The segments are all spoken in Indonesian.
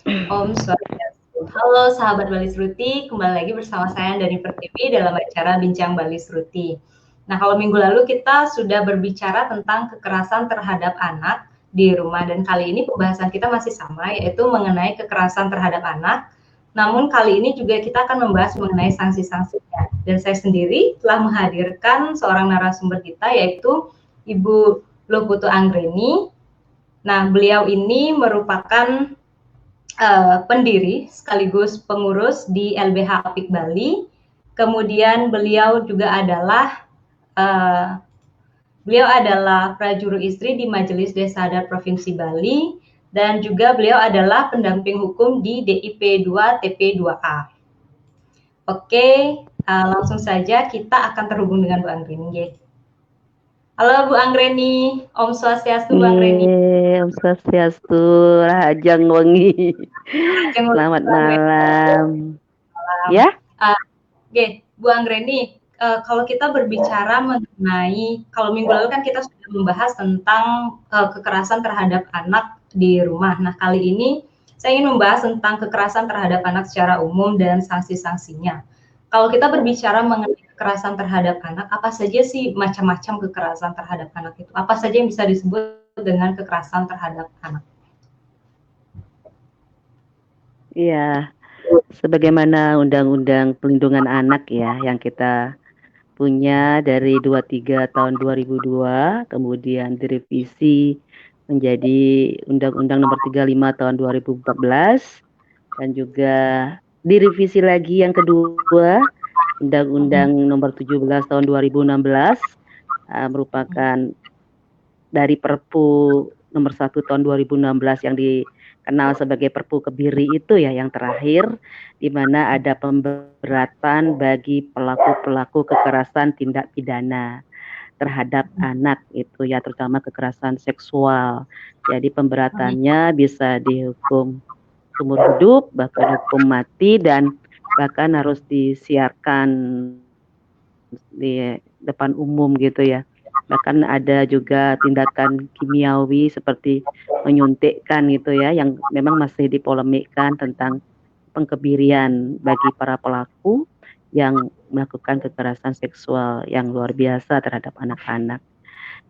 Om Swastiastu. Halo sahabat Bali Sruti, kembali lagi bersama saya Dani Pertiwi dalam acara Bincang Bali Sruti. Nah, kalau minggu lalu kita sudah berbicara tentang kekerasan terhadap anak di rumah dan kali ini pembahasan kita masih sama yaitu mengenai kekerasan terhadap anak. Namun kali ini juga kita akan membahas mengenai sanksi-sanksinya. Dan saya sendiri telah menghadirkan seorang narasumber kita yaitu Ibu Loputu Anggreni. Nah, beliau ini merupakan pendiri sekaligus pengurus di LBH Apik Bali. Kemudian uh, beliau adalah prajuru istri di Majelis Desa Adat Provinsi Bali dan juga beliau adalah pendamping hukum di DIP 2 TP 2A. Oke, langsung saja kita akan terhubung dengan Bu Anggreni. Halo Bu Anggreni, Om Swastiastu Bu Anggreni. Om Swastiastu, Rahajang Wengi. Selamat malam. Ya, Bu Anggreni, kalau kita berbicara mengenai, kalau minggu lalu kan kita sudah membahas tentang kekerasan terhadap anak di rumah. Nah, kali ini saya ingin membahas tentang kekerasan terhadap anak secara umum dan sanksi-sanksinya. Kalau kita berbicara mengenai kekerasan terhadap anak, apa saja sih macam-macam kekerasan terhadap anak itu? Apa saja yang bisa disebut dengan kekerasan terhadap anak? iya. Sebagaimana Undang-Undang Pelindungan Anak ya, yang kita punya dari 23 tahun 2002, kemudian direvisi menjadi Undang-Undang Nomor 35 tahun 2014, dan juga direvisi lagi yang kedua, Undang-Undang Nomor 17 tahun 2016, merupakan dari Perpu Nomor 1 tahun 2016 yang dikenal sebagai Perpu Kebiri itu ya, yang terakhir, di mana ada pemberatan bagi pelaku-pelaku kekerasan tindak pidana terhadap anak itu ya, terutama kekerasan seksual. Jadi pemberatannya bisa dihukum seumur hidup, bahkan hukum mati, dan bahkan harus disiarkan di depan umum gitu ya. Bahkan ada juga tindakan kimiawi seperti menyuntikkan gitu ya, yang memang masih dipolemikkan tentang pengkebirian bagi para pelaku yang melakukan kekerasan seksual yang luar biasa terhadap anak-anak.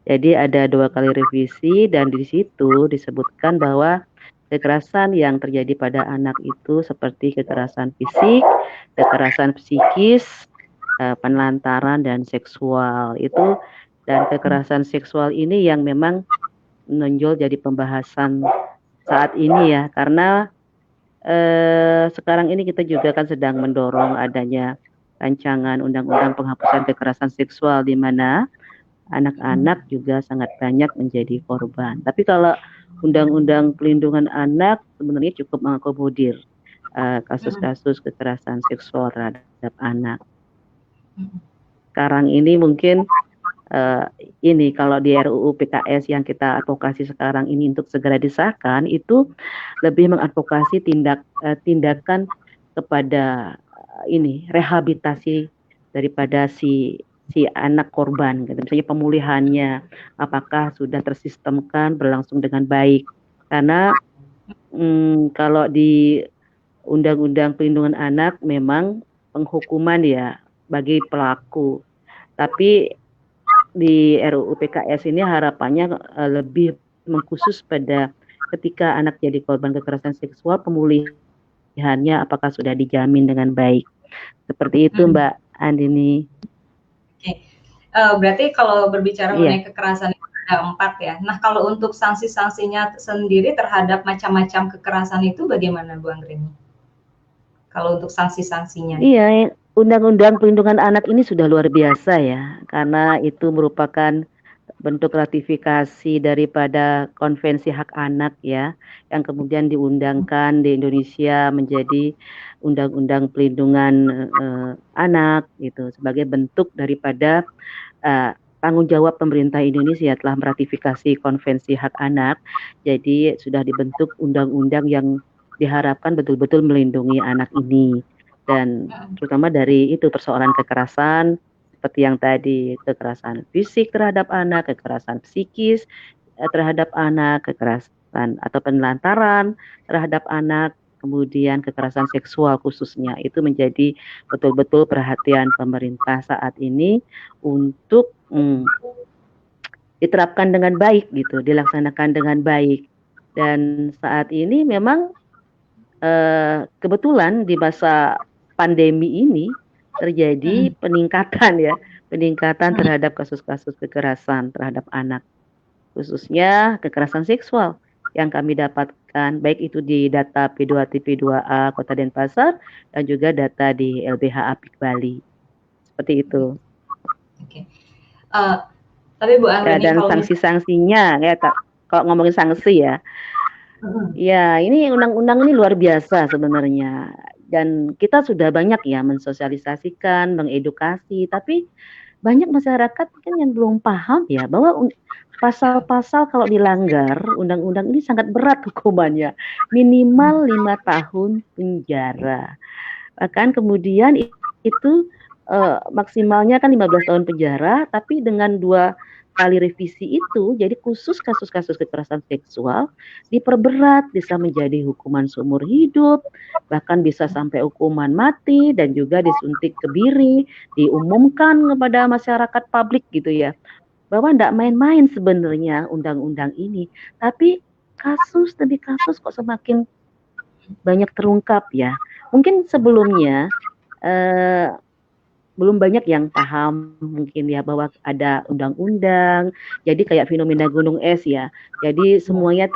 Jadi ada 2 kali revisi dan di situ disebutkan bahwa kekerasan yang terjadi pada anak itu seperti kekerasan fisik, kekerasan psikis, penelantaran dan seksual itu, dan kekerasan seksual ini yang memang menonjol jadi pembahasan saat ini ya, karena sekarang ini kita juga kan sedang mendorong adanya rancangan undang-undang penghapusan kekerasan seksual di mana anak-anak juga sangat banyak menjadi korban. Tapi kalau undang-undang pelindungan anak sebenarnya cukup mengakomodir kasus-kasus kekerasan seksual terhadap anak. Sekarang ini mungkin ini kalau di RUU PKS yang kita advokasi sekarang ini untuk segera disahkan, itu lebih mengadvokasi tindakan kepada ini rehabilitasi daripada si anak korban, gitu. Misalnya pemulihannya apakah sudah tersistemkan berlangsung dengan baik, karena kalau di Undang-Undang Perlindungan Anak memang penghukuman ya bagi pelaku, tapi di RUU PKS ini harapannya lebih mengkhusus pada ketika anak jadi korban kekerasan seksual, pemulihannya apakah sudah dijamin dengan baik. Seperti itu Mbak Andini. Oke. Berarti kalau berbicara Iya. mengenai kekerasan itu ada 4 ya. Nah, kalau untuk sanksi-sanksinya sendiri terhadap macam-macam kekerasan itu bagaimana Bu Anggreni? Kalau untuk sanksi-sanksinya? Iya, Undang-Undang Perlindungan Anak ini sudah luar biasa ya, karena itu merupakan bentuk ratifikasi daripada Konvensi Hak Anak ya, yang kemudian diundangkan di Indonesia menjadi Undang-Undang Pelindungan Anak gitu, sebagai bentuk daripada tanggung jawab pemerintah Indonesia telah meratifikasi Konvensi Hak Anak. Jadi sudah dibentuk undang-undang yang diharapkan betul-betul melindungi anak ini, dan terutama dari itu persoalan kekerasan seperti yang tadi, kekerasan fisik terhadap anak, kekerasan psikis terhadap anak, kekerasan atau penelantaran terhadap anak, kemudian kekerasan seksual khususnya, itu menjadi betul-betul perhatian pemerintah saat ini untuk diterapkan dengan baik gitu, dilaksanakan dengan baik. Dan saat ini memang kebetulan di masa pandemi ini terjadi peningkatan ya, peningkatan terhadap kasus-kasus kekerasan terhadap anak, khususnya kekerasan seksual yang kami dapatkan, baik itu di data P2T P2A Kota Denpasar dan juga data di LBH Apik Bali. Seperti itu. Oke. Tapi Bu Anggreni, dan sanksi-sanksinya ya, kalau ngomongin sanksi ya, ya ini undang-undang ini luar biasa sebenarnya. Dan kita sudah banyak ya mensosialisasikan, mengedukasi, tapi banyak masyarakat kan yang belum paham ya bahwa pasal-pasal kalau dilanggar undang-undang ini sangat berat hukumannya, minimal 5 tahun penjara. Bahkan kemudian itu maksimalnya kan 15 tahun penjara, tapi dengan 2 kali revisi itu, jadi khusus kasus-kasus kekerasan seksual diperberat, bisa menjadi hukuman seumur hidup, bahkan bisa sampai hukuman mati dan juga disuntik kebiri, diumumkan kepada masyarakat publik gitu ya, bahwa tidak main-main sebenarnya undang-undang ini. Tapi kasus demi kasus kok semakin banyak terungkap ya. Mungkin sebelumnya belum banyak yang paham mungkin ya bahwa ada undang-undang, jadi kayak fenomena gunung es ya, jadi semuanya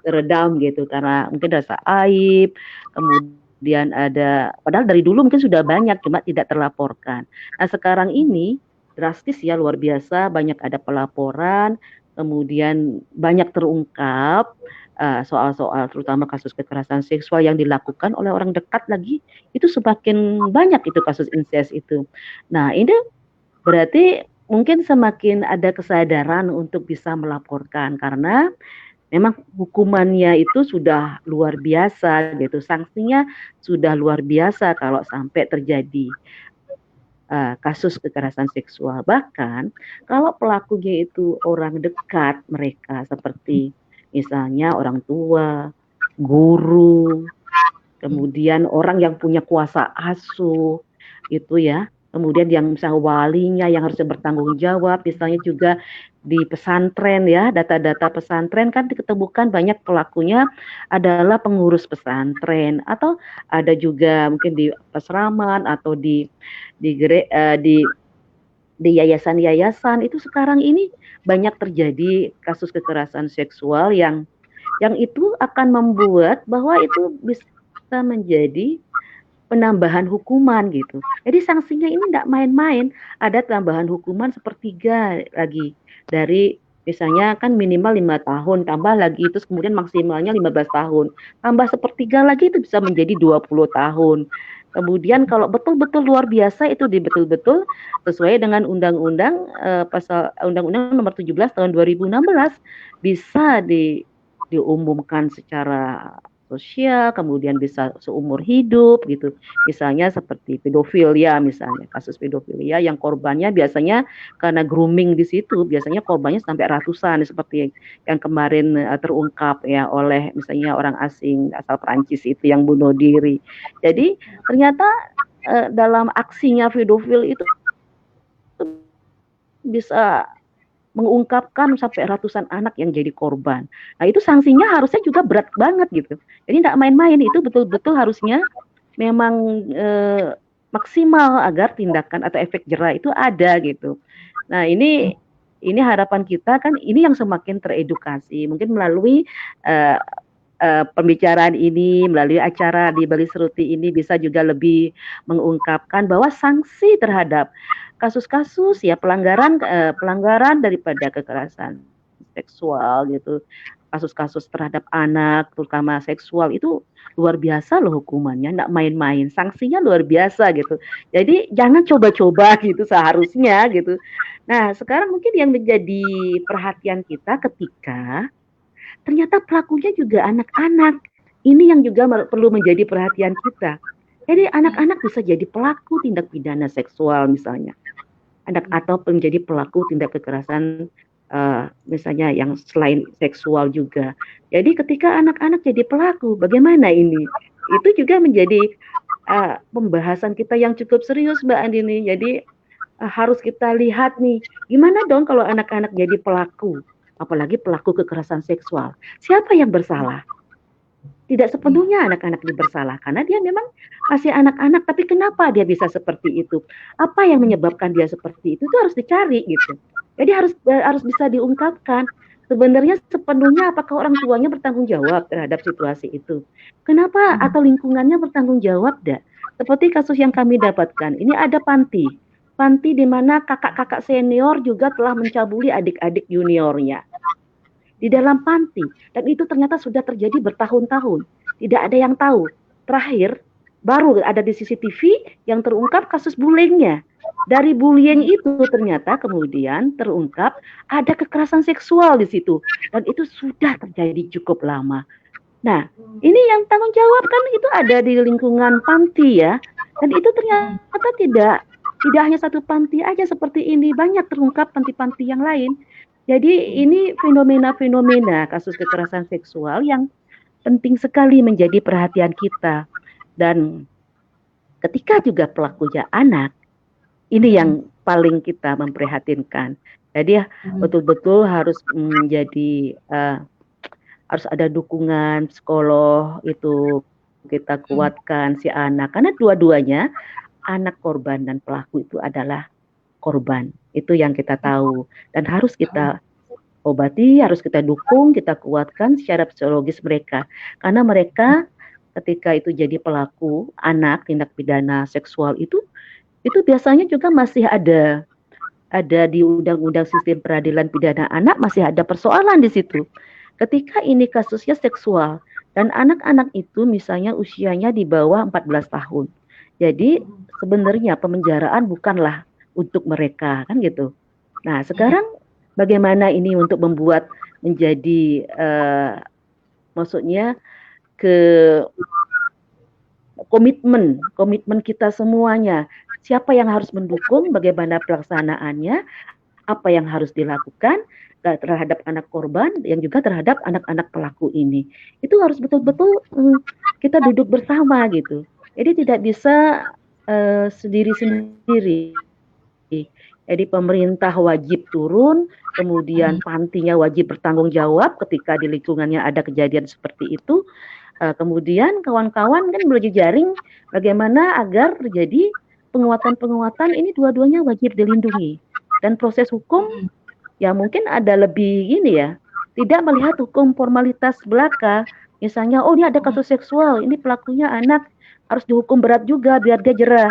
teredam gitu karena mungkin rasa aib, kemudian ada, padahal dari dulu mungkin sudah banyak cuma tidak terlaporkan. Nah sekarang ini drastis ya, luar biasa, banyak ada pelaporan, kemudian banyak terungkap soal-soal terutama kasus kekerasan seksual yang dilakukan oleh orang dekat lagi, itu semakin banyak itu kasus incest itu. Nah ini berarti mungkin semakin ada kesadaran untuk bisa melaporkan karena memang hukumannya itu sudah luar biasa gitu, sanksinya sudah luar biasa kalau sampai terjadi kasus kekerasan seksual. Bahkan kalau pelakunya itu orang dekat mereka seperti misalnya orang tua, guru, kemudian orang yang punya kuasa asuh itu ya, kemudian yang misalnya walinya yang harusnya bertanggung jawab, misalnya juga di pesantren ya, data-data pesantren kan diketemukan banyak pelakunya adalah pengurus pesantren atau ada juga mungkin di asraman atau di yayasan-yayasan. Itu sekarang ini banyak terjadi kasus kekerasan seksual yang itu akan membuat bahwa itu bisa menjadi penambahan hukuman gitu. Jadi sanksinya ini tidak main-main, ada tambahan hukuman sepertiga lagi dari misalnya kan minimal 5 tahun, tambah lagi terus kemudian maksimalnya 15 tahun, tambah sepertiga lagi itu bisa menjadi 20 tahun. Kemudian kalau betul-betul luar biasa itu betul-betul sesuai dengan undang-undang pasal Undang-Undang Nomor 17 tahun 2016 bisa diumumkan secara sosial, kemudian bisa seumur hidup gitu. Misalnya seperti pedofilia, misalnya kasus pedofilia yang korbannya biasanya karena grooming di situ, biasanya korbannya sampai ratusan seperti yang kemarin terungkap ya oleh misalnya orang asing asal Prancis itu yang bunuh diri. Jadi ternyata dalam aksinya pedofil itu bisa mengungkapkan sampai ratusan anak yang jadi korban. Nah itu sanksinya harusnya juga berat banget gitu. Jadi tidak main-main, itu betul-betul harusnya memang maksimal agar tindakan atau efek jera itu ada gitu. Nah ini harapan kita kan ini yang semakin teredukasi, mungkin melalui pembicaraan ini, melalui acara di Bali Seruti ini bisa juga lebih mengungkapkan bahwa sanksi terhadap kasus-kasus ya pelanggaran daripada kekerasan seksual gitu, kasus-kasus terhadap anak terutama seksual itu luar biasa loh hukumannya, enggak main-main, sanksinya luar biasa gitu. Jadi jangan coba-coba gitu seharusnya gitu. Nah, sekarang mungkin yang menjadi perhatian kita ketika ternyata pelakunya juga anak-anak. Ini yang juga perlu menjadi perhatian kita. Jadi anak-anak bisa jadi pelaku tindak pidana seksual misalnya, atau menjadi pelaku tindak kekerasan misalnya yang selain seksual juga. Jadi ketika anak-anak jadi pelaku, bagaimana ini? itu juga menjadi pembahasan kita yang cukup serius, Mbak Andini. Jadi harus kita lihat nih, gimana dong kalau anak-anak jadi pelaku, apalagi pelaku kekerasan seksual. Siapa yang bersalah? Tidak sepenuhnya anak-anak ini bersalah, karena dia memang masih anak-anak, tapi kenapa dia bisa seperti itu? Apa yang menyebabkan dia seperti itu harus dicari gitu. Jadi harus bisa diungkapkan. Sebenarnya sepenuhnya apakah orang tuanya bertanggung jawab terhadap situasi itu? Kenapa atau lingkungannya bertanggung jawab dah? Seperti kasus yang kami dapatkan, ini ada panti. Panti di mana kakak-kakak senior juga telah mencabuli adik-adik juniornya di dalam panti, dan itu ternyata sudah terjadi bertahun-tahun. Tidak ada yang tahu. Terakhir baru ada di CCTV yang terungkap kasus bullyingnya. Dari bullying itu ternyata kemudian terungkap ada kekerasan seksual di situ, dan itu sudah terjadi cukup lama. Nah, ini yang tanggung jawab kan itu ada di lingkungan panti ya, dan itu ternyata tidak hanya satu panti aja seperti ini, banyak terungkap panti-panti yang lain. Jadi ini fenomena-fenomena kasus kekerasan seksual yang penting sekali menjadi perhatian kita. Dan ketika juga pelakunya anak, ini yang paling kita memprihatinkan. Jadi betul-betul harus menjadi harus ada dukungan psikolog itu kita kuatkan si anak, karena dua-duanya anak korban dan pelaku itu adalah korban. Itu yang kita tahu dan harus kita obati, harus kita dukung, kita kuatkan secara psikologis mereka. Karena mereka ketika itu jadi pelaku anak tindak pidana seksual itu biasanya juga masih ada di Undang-Undang Sistem Peradilan Pidana Anak, masih ada persoalan di situ. Ketika ini kasusnya seksual dan anak-anak itu misalnya usianya di bawah 14 tahun. Jadi sebenarnya pemenjaraan bukanlah untuk mereka, kan gitu. Nah, sekarang bagaimana ini untuk membuat menjadi maksudnya ke komitmen kita semuanya. Siapa yang harus mendukung, bagaimana pelaksanaannya, apa yang harus dilakukan terhadap anak korban yang juga terhadap anak-anak pelaku ini. Itu harus betul-betul kita duduk bersama gitu. Jadi tidak bisa sendiri-sendiri. Jadi pemerintah wajib turun, kemudian pantinya wajib bertanggung jawab ketika di lingkungannya ada kejadian seperti itu. Kemudian kawan-kawan kan berjejaring bagaimana agar terjadi penguatan-penguatan, ini dua-duanya wajib dilindungi. Dan proses hukum ya mungkin ada lebih gini ya, tidak melihat hukum formalitas belaka. Misalnya, oh ini ada kasus seksual, ini pelakunya anak, harus dihukum berat juga biar dia jerah.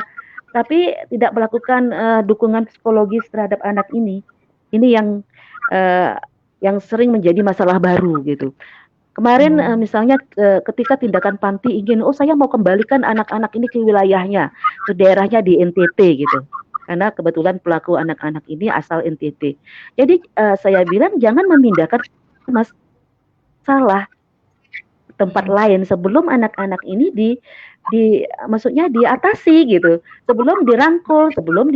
Tapi tidak melakukan dukungan psikologis terhadap anak ini. Ini yang sering menjadi masalah baru gitu. Kemarin misalnya ketika tindakan panti ingin, oh saya mau kembalikan anak-anak ini ke wilayahnya, ke daerahnya di NTT gitu. Karena kebetulan pelaku anak-anak ini asal NTT. Jadi saya bilang jangan memindahkan masalah tempat lain sebelum anak-anak ini maksudnya diatasi gitu, sebelum dirangkul, sebelum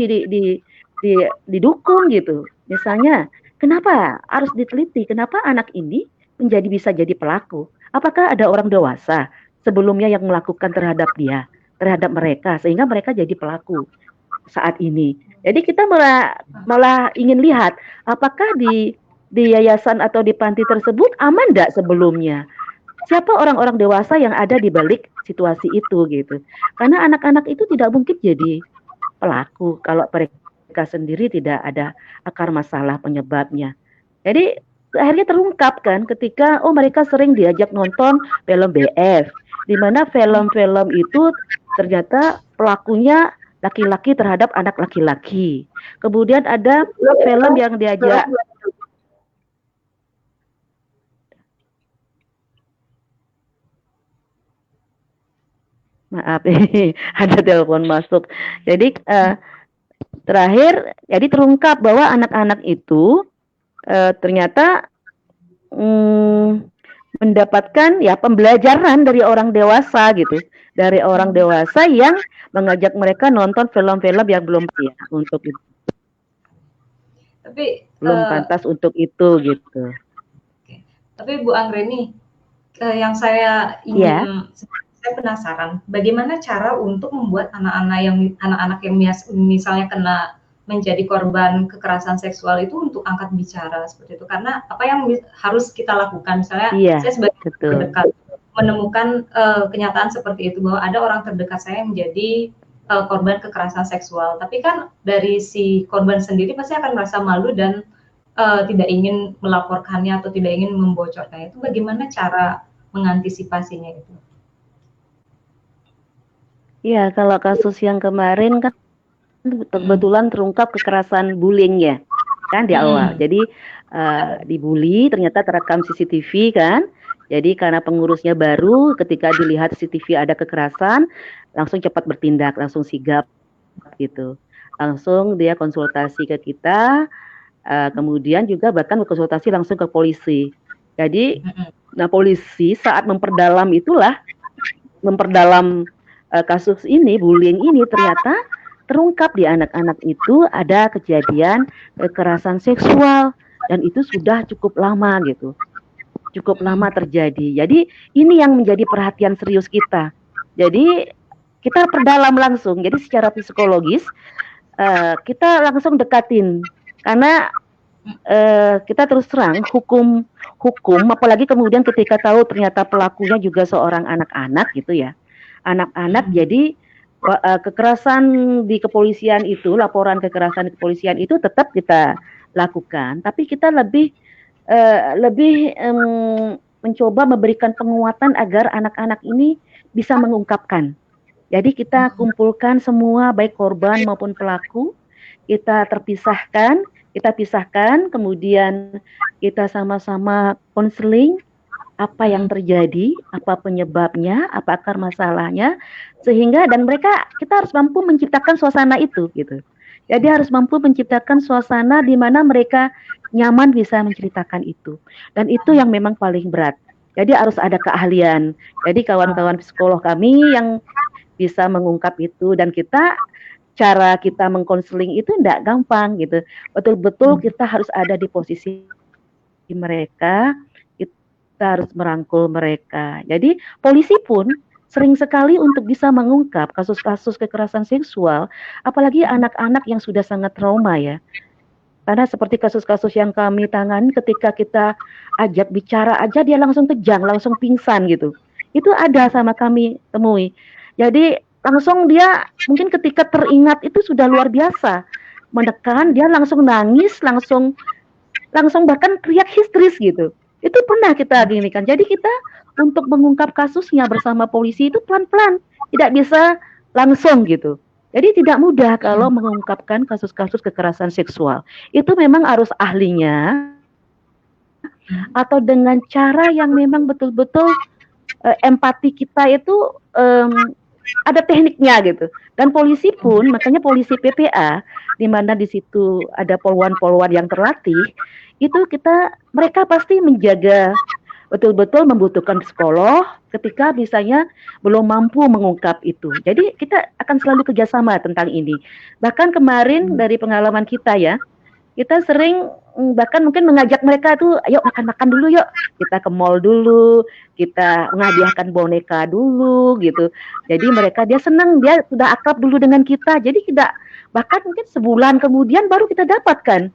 didukung gitu. Misalnya, kenapa harus diteliti? Kenapa anak ini bisa jadi pelaku? Apakah ada orang dewasa sebelumnya yang melakukan terhadap mereka, sehingga mereka jadi pelaku saat ini? Jadi kita malah ingin lihat apakah di yayasan atau di panti tersebut aman enggak sebelumnya? Siapa orang-orang dewasa yang ada di balik situasi itu gitu. Karena anak-anak itu tidak mungkin jadi pelaku kalau mereka sendiri tidak ada akar masalah penyebabnya. Jadi akhirnya terungkap kan ketika mereka sering diajak nonton film BF, di mana film-film itu ternyata pelakunya laki-laki terhadap anak laki-laki. Kemudian ada film yang diajak maaf ada telepon masuk. Jadi terakhir jadi terungkap bahwa anak-anak itu ternyata mendapatkan ya pembelajaran dari orang dewasa gitu, dari orang dewasa yang mengajak mereka nonton film-film yang belum ya untuk itu. Tapi belum pantas untuk itu gitu. Tapi Bu Anggreni, yang saya ingin saya penasaran, bagaimana cara untuk membuat anak-anak yang misalnya kena menjadi korban kekerasan seksual itu untuk angkat bicara seperti itu. Karena apa yang harus kita lakukan, misalnya saya sebagai terdekat menemukan kenyataan seperti itu bahwa ada orang terdekat saya yang menjadi korban kekerasan seksual. Tapi kan dari si korban sendiri pasti akan merasa malu dan tidak ingin melaporkannya atau tidak ingin membocorkannya. Itu bagaimana cara mengantisipasinya itu? Iya, kalau kasus yang kemarin kan kebetulan terungkap kekerasan bullying ya, kan di awal. Jadi dibully, ternyata terekam CCTV kan. Jadi karena pengurusnya baru, ketika dilihat CCTV ada kekerasan, langsung cepat bertindak, langsung sigap gitu. Langsung dia konsultasi ke kita, kemudian juga bahkan berkonsultasi langsung ke polisi. Jadi, nah polisi saat memperdalam kasus ini, bullying ini, ternyata terungkap di anak-anak itu ada kejadian kekerasan seksual dan itu sudah cukup lama gitu. Cukup lama terjadi. Jadi ini yang menjadi perhatian serius kita. Jadi kita perdalam langsung. Jadi secara psikologis kita langsung dekatin karena kita terus terang hukum apalagi kemudian ketika tahu ternyata pelakunya juga seorang anak-anak gitu ya. Anak-anak, jadi kekerasan di kepolisian itu, laporan kekerasan di kepolisian itu tetap kita lakukan, tapi kita lebih mencoba memberikan penguatan agar anak-anak ini bisa mengungkapkan. Jadi kita kumpulkan semua baik korban maupun pelaku, kita pisahkan, kemudian kita sama-sama konseling apa yang terjadi, apa penyebabnya, apa akar masalahnya, sehingga dan kita harus mampu menciptakan suasana itu gitu. Jadi harus mampu menciptakan suasana di mana mereka nyaman bisa menceritakan itu. Dan itu yang memang paling berat. Jadi harus ada keahlian. Jadi kawan-kawan psikolog kami yang bisa mengungkap itu dan cara kita mengkonseling itu tidak gampang gitu. Betul-betul kita harus ada di posisi mereka, kita harus merangkul mereka. Jadi polisi pun sering sekali untuk bisa mengungkap kasus-kasus kekerasan seksual, apalagi anak-anak yang sudah sangat trauma ya. Karena seperti kasus-kasus yang kami tangani ketika kita ajak bicara aja dia langsung kejang, langsung pingsan gitu. Itu ada sama kami temui. Jadi langsung dia mungkin ketika teringat itu sudah luar biasa. Mendekan, dia langsung nangis, langsung bahkan teriak histeris gitu. Itu pernah kita ginikan. Jadi kita untuk mengungkap kasusnya bersama polisi itu pelan-pelan, tidak bisa langsung gitu. Jadi tidak mudah kalau mengungkapkan kasus-kasus kekerasan seksual. Itu memang harus ahlinya atau dengan cara yang memang betul-betul empati kita itu ada tekniknya gitu. Dan polisi pun, makanya polisi PPA, di mana di situ ada poluan-poluan yang terlatih, itu mereka pasti menjaga betul-betul membutuhkan psikolog ketika misalnya belum mampu mengungkap itu. Jadi kita akan selalu kerjasama tentang ini. Bahkan kemarin dari pengalaman kita ya, kita sering bahkan mungkin mengajak mereka tuh, ayo makan-makan dulu yuk, kita ke mall dulu, kita menghadiahkan boneka dulu gitu. Jadi dia senang, dia sudah akrab dulu dengan kita. Jadi bahkan mungkin sebulan kemudian baru kita dapatkan.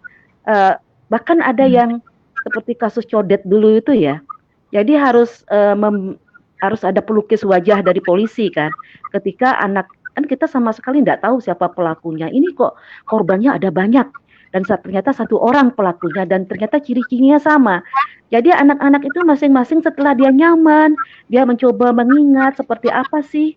Bahkan ada yang seperti kasus codet dulu itu ya. Jadi harus ada pelukis wajah dari polisi kan. Ketika kan kita sama sekali tidak tahu siapa pelakunya. Ini kok korbannya ada banyak. Dan ternyata satu orang pelakunya dan ternyata ciri-cirinya sama. Jadi anak-anak itu masing-masing setelah dia nyaman, dia mencoba mengingat seperti apa sih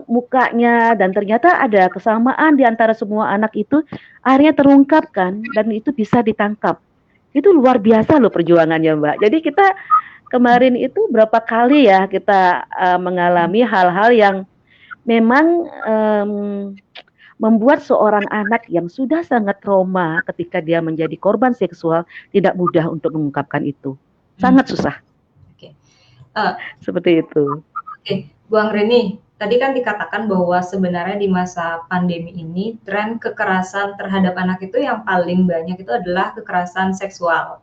mukanya dan ternyata ada kesamaan di antara semua anak itu, akhirnya terungkapkan dan itu bisa ditangkap. Itu luar biasa loh perjuangannya Mbak. Jadi kita kemarin itu berapa kali ya kita mengalami hal-hal yang memang membuat seorang anak yang sudah sangat trauma ketika dia menjadi korban seksual tidak mudah untuk mengungkapkan itu. Sangat susah. Oke. Seperti itu. Oke, Bu Anggreni, tadi kan dikatakan bahwa sebenarnya di masa pandemi ini tren kekerasan terhadap anak itu yang paling banyak itu adalah kekerasan seksual.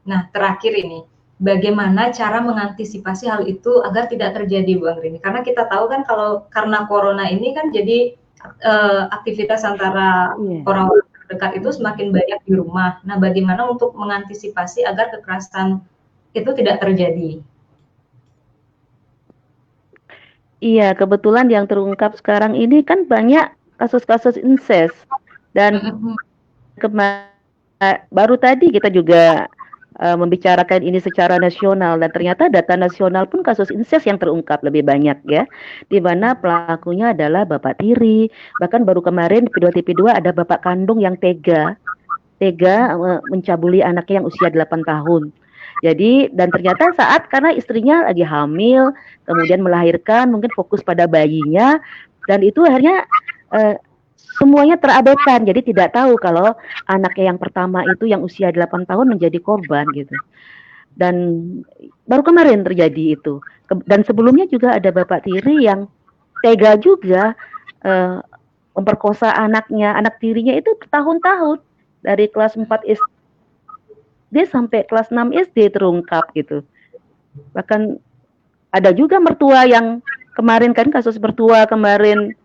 Nah, terakhir ini, bagaimana cara mengantisipasi hal itu agar tidak terjadi, Bu Anggrini? Karena kita tahu kan kalau karena corona ini kan jadi aktivitas antara Iya. orang-orang terdekat itu semakin banyak di rumah. Nah, bagaimana untuk mengantisipasi agar kekerasan itu tidak terjadi? Iya, kebetulan yang terungkap sekarang ini kan banyak kasus-kasus incest dan baru tadi kita juga membicarakan ini secara nasional dan ternyata data nasional pun kasus incest yang terungkap lebih banyak ya, di mana pelakunya adalah bapak tiri, bahkan baru kemarin di TV2 ada bapak kandung yang tega mencabuli anaknya yang usia 8 tahun. Jadi dan ternyata karena istrinya lagi hamil, kemudian melahirkan, mungkin fokus pada bayinya dan itu akhirnya semuanya terabaikan. Jadi tidak tahu kalau anaknya yang pertama itu yang usia 8 tahun menjadi korban gitu. Dan baru kemarin terjadi itu. Dan sebelumnya juga ada bapak tiri yang tega juga memperkosa anaknya, anak tirinya itu bertahun-tahun dari kelas 4 SD sampai kelas 6 SD terungkap gitu. Bahkan ada juga mertua yang kemarin kan kasus mertua kemarin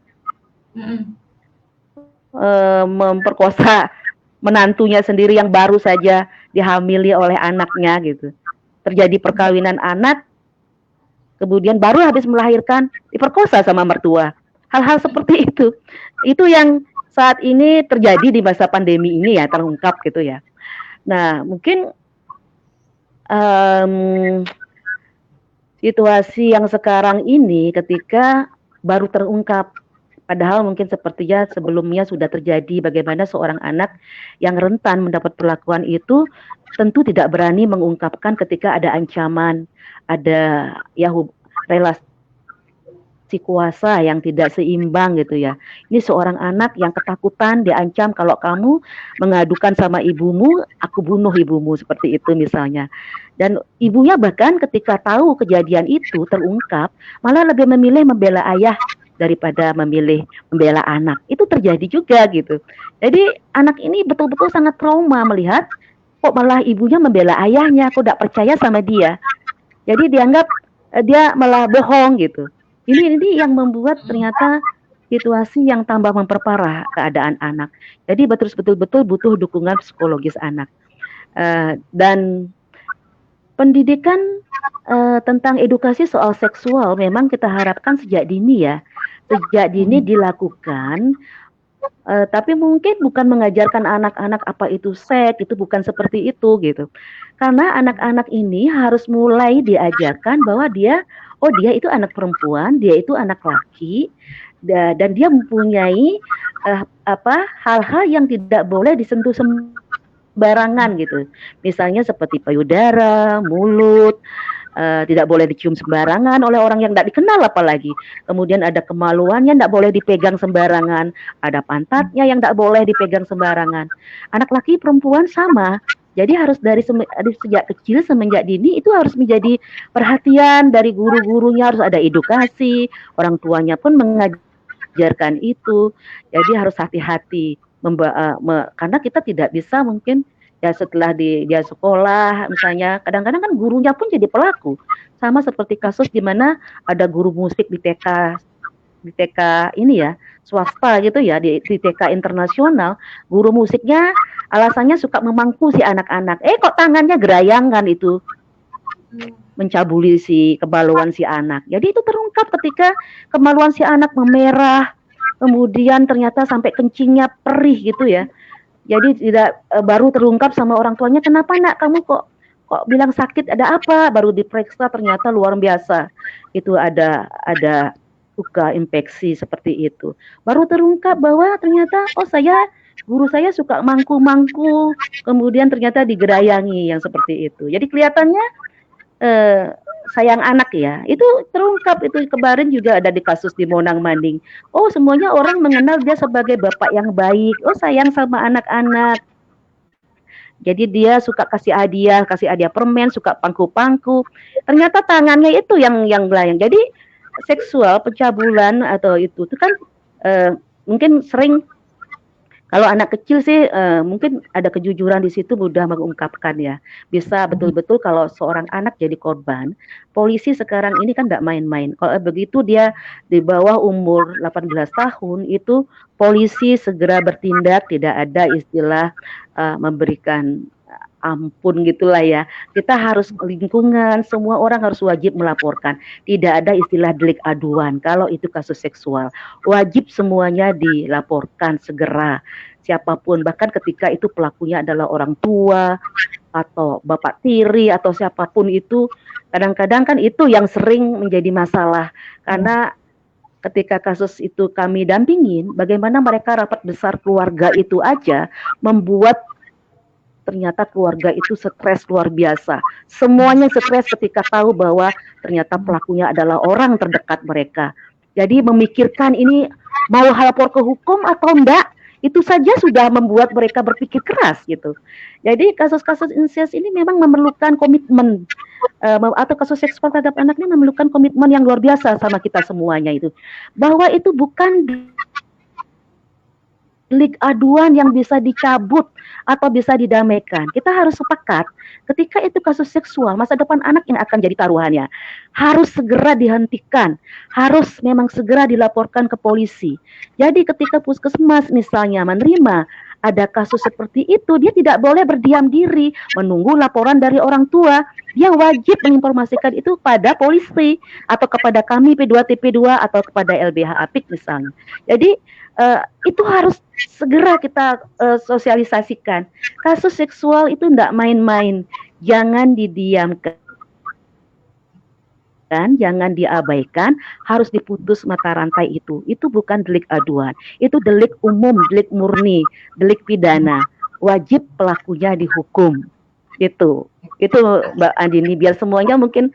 memperkosa menantunya sendiri yang baru saja dihamili oleh anaknya gitu. Terjadi perkawinan anak, kemudian baru habis melahirkan diperkosa sama mertua. Hal-hal seperti itu yang saat ini terjadi di masa pandemi ini ya, terungkap gitu ya. Nah, mungkin situasi yang sekarang ini ketika baru terungkap, padahal mungkin sepertinya sebelumnya sudah terjadi bagaimana seorang anak yang rentan mendapat perlakuan itu tentu tidak berani mengungkapkan ketika ada ancaman, ada ya relasi kuasa yang tidak seimbang gitu ya. Ini seorang anak yang ketakutan, diancam kalau kamu mengadukan sama ibumu, aku bunuh ibumu, seperti itu misalnya. Dan ibunya bahkan ketika tahu kejadian itu terungkap, malah lebih memilih membela ayah daripada memilih membela anak. Itu terjadi juga gitu. Jadi anak ini betul-betul sangat trauma melihat kok malah ibunya membela ayahnya, kok tidak percaya sama dia. Jadi dianggap dia malah bohong gitu. Ini yang membuat ternyata situasi yang tambah memperparah keadaan anak. Jadi betul-betul butuh dukungan psikologis anak. Dan pendidikan tentang edukasi soal seksual memang kita harapkan sejak dini ya. Sejak dini dilakukan, tapi mungkin bukan mengajarkan anak-anak apa itu seks, itu bukan seperti itu gitu. Karena anak-anak ini harus mulai diajarkan bahwa dia itu anak perempuan, dia itu anak laki, dan dia mempunyai hal-hal yang tidak boleh disentuh sembarangan gitu. Misalnya seperti payudara, mulut, tidak boleh dicium sembarangan oleh orang yang tidak dikenal apalagi. Kemudian ada kemaluannya, tidak boleh dipegang sembarangan. Ada pantatnya yang tidak boleh dipegang sembarangan. Anak laki perempuan sama. Jadi harus dari sejak kecil, semenjak dini itu harus menjadi perhatian dari guru-gurunya, harus ada edukasi, orang tuanya pun mengajarkan itu. Jadi harus hati-hati, karena kita tidak bisa mungkin ya setelah dia sekolah misalnya, kadang-kadang kan gurunya pun jadi pelaku. Sama seperti kasus di mana ada guru musik di TK ini ya, swasta gitu ya, di TK internasional, guru musiknya alasannya suka memangku si anak-anak. Kok tangannya gerayangan itu mencabuli si kemaluan si anak. Jadi itu terungkap ketika kemaluan si anak memerah, kemudian ternyata sampai kencingnya perih gitu ya. Jadi tidak baru terungkap sama orang tuanya, kenapa nak kamu kok bilang sakit, ada apa? Baru diperiksa ternyata luar biasa. Itu ada luka infeksi seperti itu. Baru terungkap bahwa ternyata guru saya suka mangku-mangku, kemudian ternyata digerayangi yang seperti itu. Jadi kelihatannya sayang anak ya. Itu terungkap, itu kemarin juga ada di kasus di Monang Manding. Oh, semuanya orang mengenal dia sebagai bapak yang baik. Oh, sayang sama anak-anak. Jadi dia suka kasih hadiah permen, suka pangku-pangku. Ternyata tangannya itu yang belayang. Jadi seksual pencabulan atau itu kan mungkin sering Kalau anak kecil sih mungkin ada kejujuran di situ mudah mengungkapkan ya. Bisa betul-betul kalau seorang anak jadi korban, polisi sekarang ini kan nggak main-main. Kalau begitu dia di bawah umur 18 tahun itu polisi segera bertindak, tidak ada istilah memberikan ampun gitulah ya. Kita harus lingkungan, semua orang harus wajib melaporkan. Tidak ada istilah delik aduan kalau itu kasus seksual. Wajib semuanya dilaporkan segera. Siapapun, bahkan ketika itu pelakunya adalah orang tua atau bapak tiri atau siapapun itu, kadang-kadang kan itu yang sering menjadi masalah karena ketika kasus itu kami dampingin, bagaimana mereka rapat besar keluarga itu aja membuat ternyata keluarga itu stres luar biasa. Semuanya stres ketika tahu bahwa ternyata pelakunya adalah orang terdekat mereka. Jadi memikirkan ini mau lapor ke hukum atau enggak, itu saja sudah membuat mereka berpikir keras gitu. Jadi kasus-kasus incest ini memang memerlukan komitmen atau kasus seksual terhadap anak ini memerlukan komitmen yang luar biasa sama kita semuanya itu. Bahwa itu bukan delik aduan yang bisa dicabut atau bisa didamaikan. Kita harus sepakat ketika itu kasus seksual, masa depan anak yang akan jadi taruhannya. Harus segera dihentikan, harus memang segera dilaporkan ke polisi. Jadi ketika puskesmas misalnya menerima ada kasus seperti itu, dia tidak boleh berdiam diri menunggu laporan dari orang tua. Dia wajib menginformasikan itu pada polisi atau kepada kami P2TP2 atau kepada LBH Apik misalnya. Jadi itu harus segera kita sosialisasikan. Kasus seksual itu tidak main-main, jangan didiamkan, jangan diabaikan, harus diputus mata rantai itu. Itu bukan delik aduan, itu delik umum, delik murni, delik pidana. Wajib pelakunya dihukum. Itu Mbak Andini, biar semuanya mungkin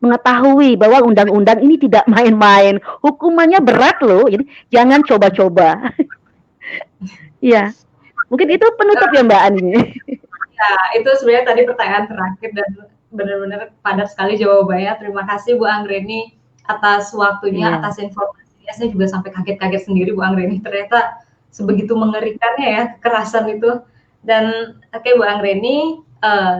mengetahui bahwa undang-undang ini tidak main-main, hukumannya berat loh, jadi jangan coba-coba. Iya, mungkin itu penutup ya Mbak Andini. Ya, itu sebenarnya tadi pertanyaan terakhir dan benar-benar padat sekali jawabannya. Terima kasih Bu Anggreni atas waktunya, atas informasinya. Saya juga sampai kaget-kaget sendiri Bu Anggreni. Ternyata sebegitu mengerikannya ya kekerasan itu. Dan oke Bu Anggreni,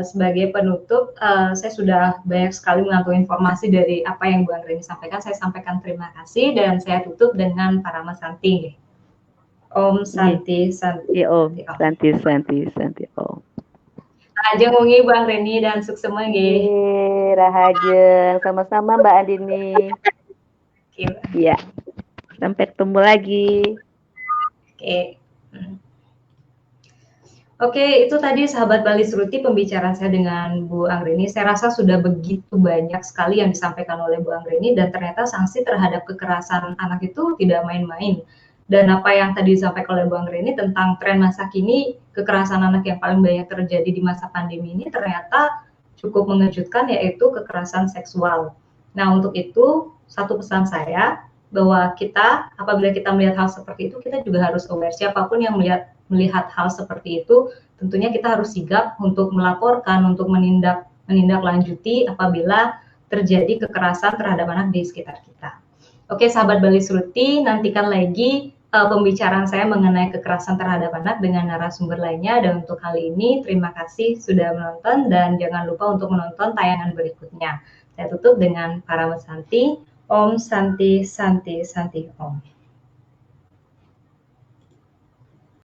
sebagai penutup, saya sudah banyak sekali mengantongi informasi dari apa yang Bu Anggreni sampaikan. Saya sampaikan terima kasih dan saya tutup dengan Parama Santi. Om Santi Santi. Om Santi Santi Santi Om. Rahajeng wengi Bu Anggreni dan sukses nggih. Rahajeng, sama-sama Mbak Andini. Iya. Sampai ketemu lagi. Oke, itu tadi sahabat Bali Sruti pembicaraan saya dengan Bu Anggreni. Saya rasa sudah begitu banyak sekali yang disampaikan oleh Bu Anggreni dan ternyata sanksi terhadap kekerasan anak itu tidak main-main. Dan apa yang tadi disampaikan oleh Bu Anggreni tentang tren masa kini, kekerasan anak yang paling banyak terjadi di masa pandemi ini ternyata cukup mengejutkan, yaitu kekerasan seksual. Nah, untuk itu, satu pesan saya, bahwa kita, apabila kita melihat hal seperti itu, kita juga harus aware. Siapapun yang melihat hal seperti itu, tentunya kita harus sigap untuk melaporkan, untuk menindaklanjuti apabila terjadi kekerasan terhadap anak di sekitar kita. Oke, sahabat Bali Sruti, nantikan lagi pembicaraan saya mengenai kekerasan terhadap anak dengan narasumber lainnya. Dan untuk kali ini, terima kasih sudah menonton dan jangan lupa untuk menonton tayangan berikutnya. Saya tutup dengan Parama Santi. Om Santi Santi Santi Om.